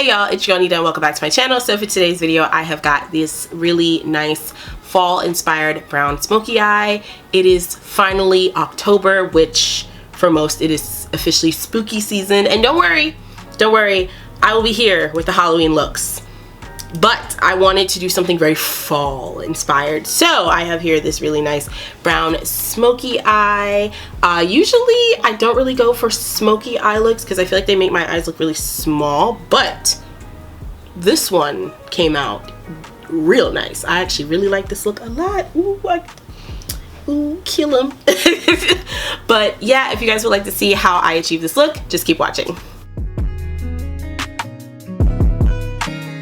Hey y'all, it's your girl Nida and welcome back to my channel. So for today's video, I have got this really nice fall inspired brown smoky eye. It is finally October, which for most it is officially spooky season. And don't worry, I will be here with the Halloween looks. But I wanted to do something very fall inspired. So I have here this really nice brown smoky eye. Usually I don't really go for smoky eye looks because I feel like they make my eyes look really small. But this one came out real nice. I actually really like this look a lot. Ooh, kill him. But yeah, if you guys would like to see how I achieve this look, just keep watching.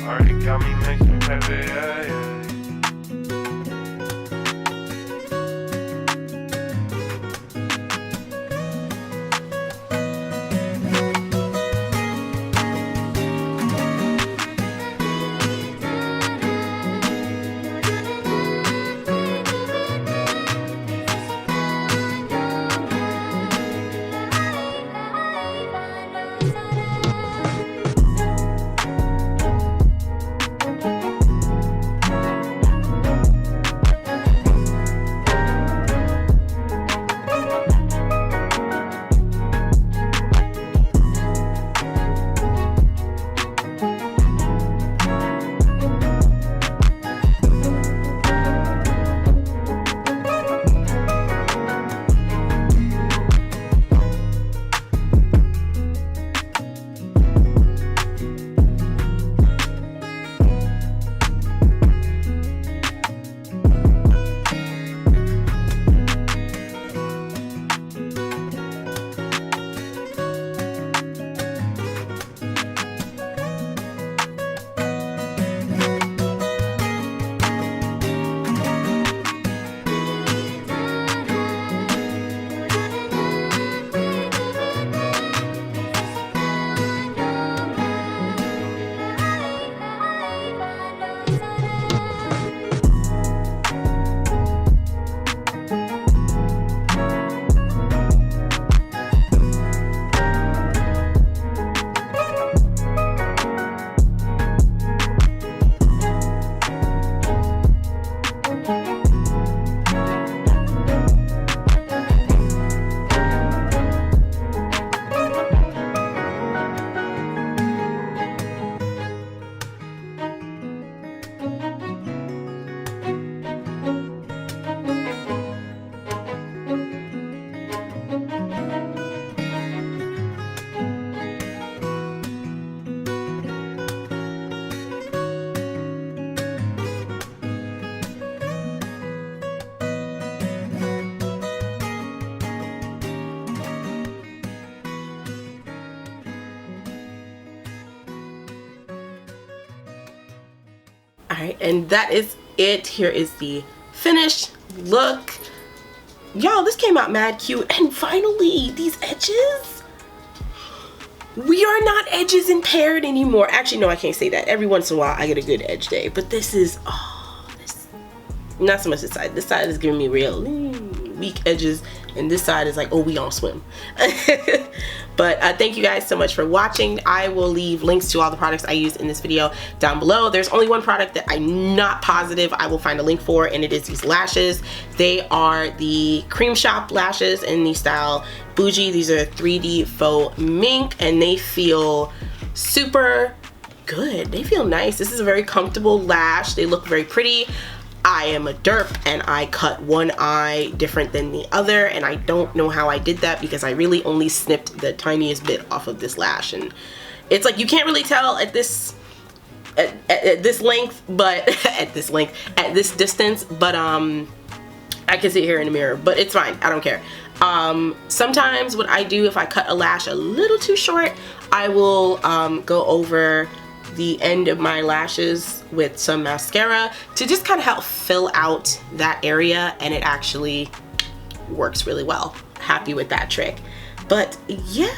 Already got me mixing heavy, yeah, yeah. Alright, and that is it. Here is the finished look. Y'all, this came out mad cute. And finally, these edges. We are not edges impaired anymore. Actually, no, I can't say that. Every once in a while, I get a good edge day. But this is, not so much this side. This side is giving me real weak edges. And this side is like, oh, we on swim. But thank you guys so much for watching. I will leave links to all the products I used in this video down below. There's only one product that I'm not positive I will find a link for, and it is these lashes. They are the Cream Shop lashes in the style Bougie. These are 3D faux mink, and they feel super good. They feel nice. This is a very comfortable lash. They look very pretty. I am a derp and I cut one eye different than the other, and I don't know how I did that because I really only snipped the tiniest bit off of this lash, and it's like you can't really tell at this length, but at this distance, but I can see it here in the mirror, but it's fine. I don't care. Sometimes what I do if I cut a lash a little too short, I will go over the end of my lashes with some mascara to just kind of help fill out that area, and it actually works really well. Happy with that trick. But yeah,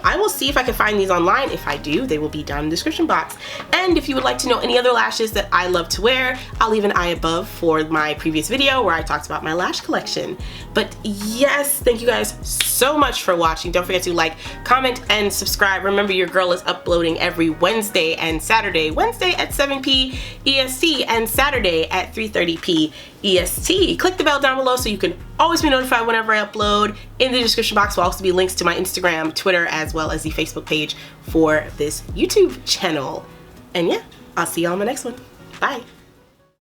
I will see if I can find these online. If I do, they will be down in the description box. And if you would like to know any other lashes that I love to wear, I'll leave an eye above for my previous video where I talked about my lash collection. But yes, thank you guys so much for watching. Don't forget to like, comment, and subscribe. Remember, your girl is uploading every Wednesday and Saturday. Wednesday at 7 p. EST and Saturday at 3:30 p. EST. Click the bell down below so you can always be notified whenever I upload. In the description box will also be links to my Instagram, Twitter, as well as the Facebook page for this YouTube channel. And yeah, I'll see you on the next one. Bye.